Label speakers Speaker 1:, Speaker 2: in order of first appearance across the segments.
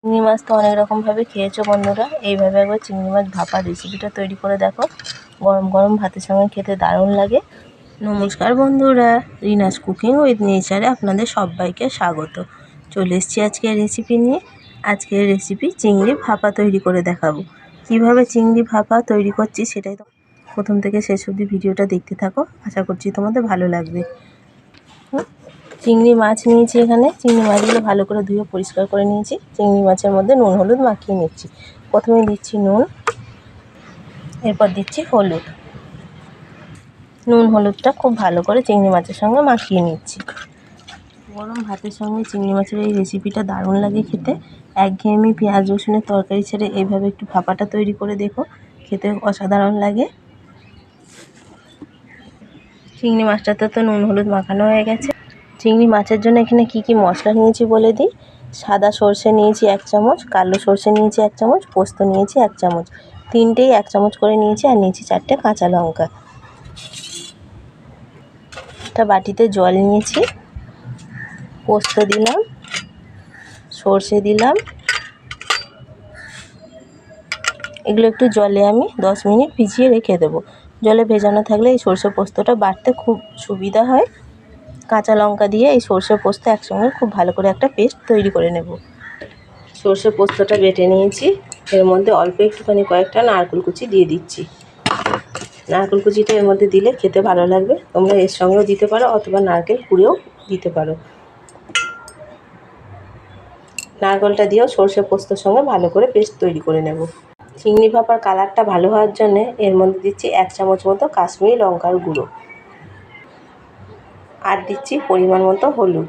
Speaker 1: চিংড়ি মাছ তো অনেক রকমভাবে খেয়েছো বন্ধুরা, এইভাবে একবার চিংড়ি মাছ ভাপা রেসিপিটা তৈরি করে দেখো। গরম গরম ভাতের সঙ্গে খেতে দারুণ লাগে। নমস্কার বন্ধুরা, রিনাস কুকিং উইথ নেচারে আপনাদের সবাইকে স্বাগত। চলে এসেছি আজকের রেসিপি নিয়ে। আজকের রেসিপি চিংড়ি ভাপা তৈরি করে দেখাবো। কিভাবে চিংড়ি ভাপা তৈরি করছি সেটাই তো প্রথম থেকে শেষ অবধি ভিডিওটা দেখতে থাকো, আশা করছি তোমাদের ভালো লাগবে। চিংড়ি মাছ নিয়েছি এখানে। চিংড়ি মাছগুলো ভালো করে ধুয়ে পরিষ্কার করে নিয়েছি। চিংড়ি মাছের মধ্যে নুন হলুদ মাখিয়ে নিচ্ছি। প্রথমে দিচ্ছি নুন, এরপর দিচ্ছি হলুদ। নুন হলুদটা খুব ভালো করে চিংড়ি মাছের সঙ্গে মাখিয়ে নিচ্ছি। গরম ভাতের সঙ্গে চিংড়ি মাছের এই রেসিপিটা দারুণ লাগে খেতে। একঘেয়েমি পেঁয়াজ রসুনের তরকারি ছেড়ে এইভাবে একটু ভাপাটা তৈরি করে দেখো, খেতে অসাধারণ লাগে। চিংড়ি মাছটাতে তো নুন হলুদ মাখানো হয়ে গেছে। চিংড়ি মাছের জন্য এখানে কি কি মশলা নিয়েছি বলে দিই। সাদা সর্ষে নিয়েছি 1 চামচ, কালো সর্ষে নিয়েছি 1 চামচ, পোস্ত নিয়েছি 1 চামচ, তিনটেই 1 চামচ করে নিয়েছি। আর নিয়েছি 4টে কাঁচা লঙ্কা। একটা বাটিতে জল নিয়েছি, পোস্ত দিলাম, সর্ষে দিলাম। এগুলো একটু জলে আমি 10 মিনিট ভিজিয়ে রেখে দেবো। জলে ভেজানো থাকলে এই সর্ষে পোস্তটা বাটতে খুব সুবিধা হয়। কাঁচা লঙ্কা দিয়ে এই সর্ষে পোস্ত একসঙ্গে খুব ভালো করে একটা পেস্ট তৈরি করে নেব। সর্ষে পোস্তটা বেটে নিয়েছি। এর মধ্যে অল্প একটুখানি কয়েকটা নারকেল কুচি দিয়ে দিচ্ছি। নারকেল কুচিটা এর মধ্যে দিলে খেতে ভালো লাগবে। তোমরা এর সঙ্গেও দিতে পারো অথবা নারকেল কুড়েও দিতে পারো। নারকেলটা দিয়েও সর্ষে পোস্তর সঙ্গে ভালো করে পেস্ট তৈরি করে নেব। চিংড়ি ভাপার কালারটা ভালো হওয়ার জন্য এর মধ্যে দিচ্ছি 1 চামচ মতো কাশ্মীরি লঙ্কার গুঁড়ো। আর দিচ্ছি পরিমাণ মতো হলুদ।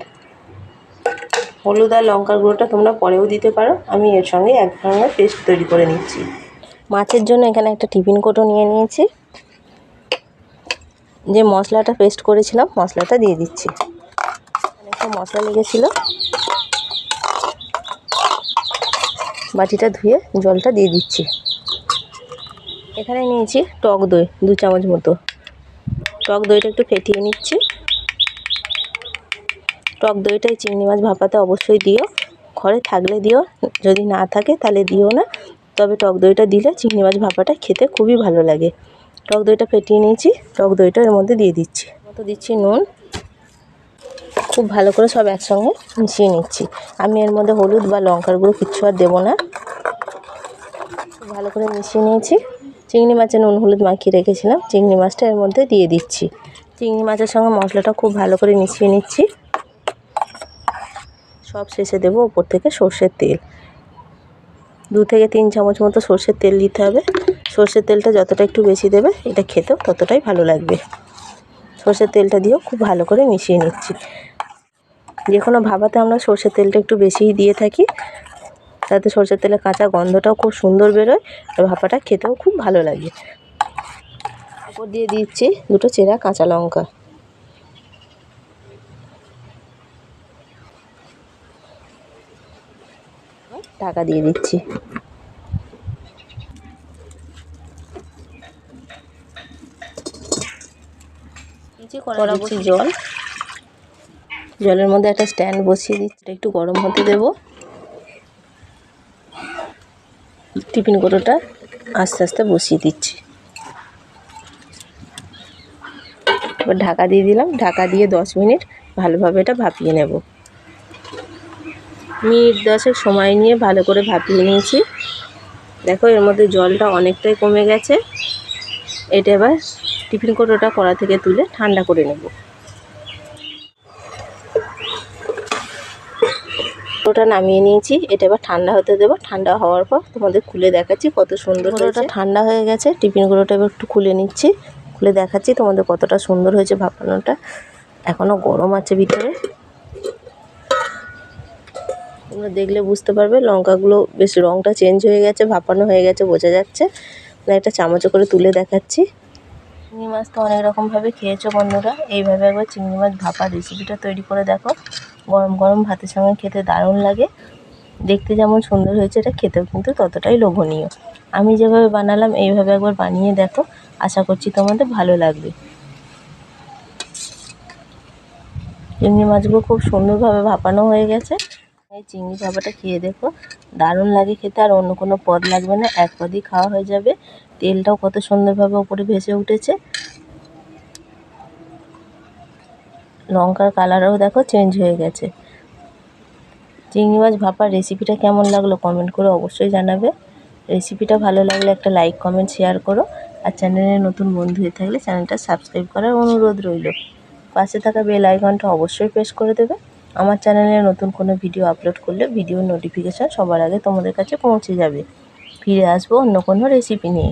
Speaker 1: হলুদ আর লঙ্কার গুঁড়োটা তোমরা পরেও দিতে পারো। আমি এর সঙ্গে এক ধরনের পেস্ট তৈরি করে নিচ্ছি। মাছের জন্য এখানে একটা টিফিন কৌটো নিয়ে নিয়েছি। যে মশলাটা পেস্ট করেছিলাম মশলাটা দিয়ে দিচ্ছি। অনেকটা মশলা লেগেছিল। বাটিটা ধুয়ে জলটা দিয়ে দিচ্ছি। এখানে নিয়েছি টক দই 2 চামচ মতো। টক দইটা একটু ফেটিয়ে নিচ্ছি। টক দইটাই চিংড়ি মাছ ভাপাতে অবশ্যই দিও। ঘরে থাকলে দিও, যদি না থাকে তাহলে দিও না। তবে টক দইটা দিলে চিংড়ি মাছ ভাপাটা খেতে খুবই ভালো লাগে। টক দইটা ফেটিয়ে নিয়েছি, টক দইটা এর মধ্যে দিয়ে দিচ্ছি। মতো দিচ্ছি নুন। খুব ভালো করে সব একসঙ্গে মিশিয়ে নিচ্ছি। আমি এর মধ্যে হলুদ বা লঙ্কার গুঁড়ো কিচ্ছু আর দেবো না। খুব ভালো করে মিশিয়ে নিয়েছি। চিংড়ি মাছে নুন হলুদ মাখিয়ে রেখেছিলাম, চিংড়ি মাছটা এর মধ্যে দিয়ে দিচ্ছি। চিংড়ি মাছের সঙ্গে মশলাটা খুব ভালো করে মিশিয়ে নিচ্ছি। সব শেষে দেবো ওপর থেকে সর্ষের তেল। 2 থেকে 3 চামচ মতো সর্ষের তেল দিতে হবে। সর্ষের তেলটা যতটা একটু বেশি দেবে এটা খেতেও ততটাই ভালো লাগবে। সর্ষের তেলটা দিয়েও খুব ভালো করে মিশিয়ে নিচ্ছি। যে কোনো ভাপাতে আমরা সর্ষের তেলটা একটু বেশিই দিয়ে থাকি, তাতে সর্ষের তেলের কাঁচা গন্ধটাও খুব সুন্দর বেরোয় আর ভাপাটা খেতেও খুব ভালো লাগে। উপর দিয়ে দিচ্ছি 2টো চেরা কাঁচা লঙ্কা। ঢাকা দিয়ে দিচ্ছি। কড়া দিচ্ছি জল। জলের মধ্যে একটা স্ট্যান্ড বসিয়ে দিচ্ছি, একটু গরম হতে দেব। টিফিন কৌটোটা আস্তে আস্তে বসিয়ে দিচ্ছি। এবার ঢাকা দিয়ে দিলাম। ঢাকা দিয়ে 10 মিনিট ভালোভাবে এটা ভাপিয়ে নেব। মিনিট 10 সময় নিয়ে ভালো করে ভাপিয়ে নিয়েছি। দেখো এর মধ্যে জলটা অনেকটাই কমে গেছে। এটা এবার টিফিন কৌটোটা কড়া থেকে তুলে ঠান্ডা করে নেব। ওটা নামিয়ে নিয়েছি। এটা এবার ঠান্ডা হতে দেবো। ঠান্ডা হওয়ার পর তোমাদের খুলে দেখাচ্ছি কত সুন্দর হয়েছে। ঠান্ডা হয়ে গেছে। টিফিন কৌটোটা এবার একটু খুলে নিচ্ছি। খুলে দেখাচ্ছি তোমাদের কতটা সুন্দর হয়েছে ভাপানোটা। এখনও গরম আছে ভিতরে। তোমরা দেখলে বুঝতে পারবে লঙ্কাগুলো বেশ রঙটা চেঞ্জ হয়ে গেছে, ভাপানো হয়ে গেছে বোঝা যাচ্ছে। একটা চামচে করে তুলে দেখাচ্ছি। চিংড়ি মাছ তো অনেক রকমভাবে খেয়েছো বন্ধুরা, এইভাবে একবার চিংড়ি মাছ ভাপার রেসিপিটা তৈরি করে দেখো। গরম গরম ভাতের সঙ্গে খেতে দারুণ লাগে। দেখতে যেমন সুন্দর হয়েছে এটা খেতেও কিন্তু ততটাই লোভনীয়। আমি যেভাবে বানালাম এইভাবে একবার বানিয়ে দেখো, আশা করছি তোমাদের ভালো লাগবে। চিংড়ি মাছগুলো খুব সুন্দরভাবে ভাপানো হয়ে গেছে। এই চিংড়ি ভাপাটা খেয়ে দেখো, দারুণ লাগে খেতে, আর অন্য কোনো পদ লাগবে না, এক পদই খাওয়া হয়ে যাবে। তেলটাও কত সুন্দরভাবে ওপরে ভেসে উঠেছে, লঙ্কার কালারও দেখো চেঞ্জ হয়ে গেছে। চিংড়ি মাছ ভাপার রেসিপিটা কেমন লাগলো কমেন্ট করে অবশ্যই জানাবে। রেসিপিটা ভালো লাগলে একটা লাইক কমেন্ট শেয়ার করো, আর চ্যানেলে নতুন বন্ধু হয়ে থাকলে চ্যানেলটা সাবস্ক্রাইব করার অনুরোধ রইল। পাশে থাকা বেল আইকনটা অবশ্যই প্রেস করে দেবে। আমার চ্যানেলে নতুন কোনো ভিডিও আপলোড করলে ভিডিওর নোটিফিকেশান সবার আগে তোমাদের কাছে পৌঁছে যাবে। ফিরে আসবো অন্য কোনো রেসিপি নিয়ে।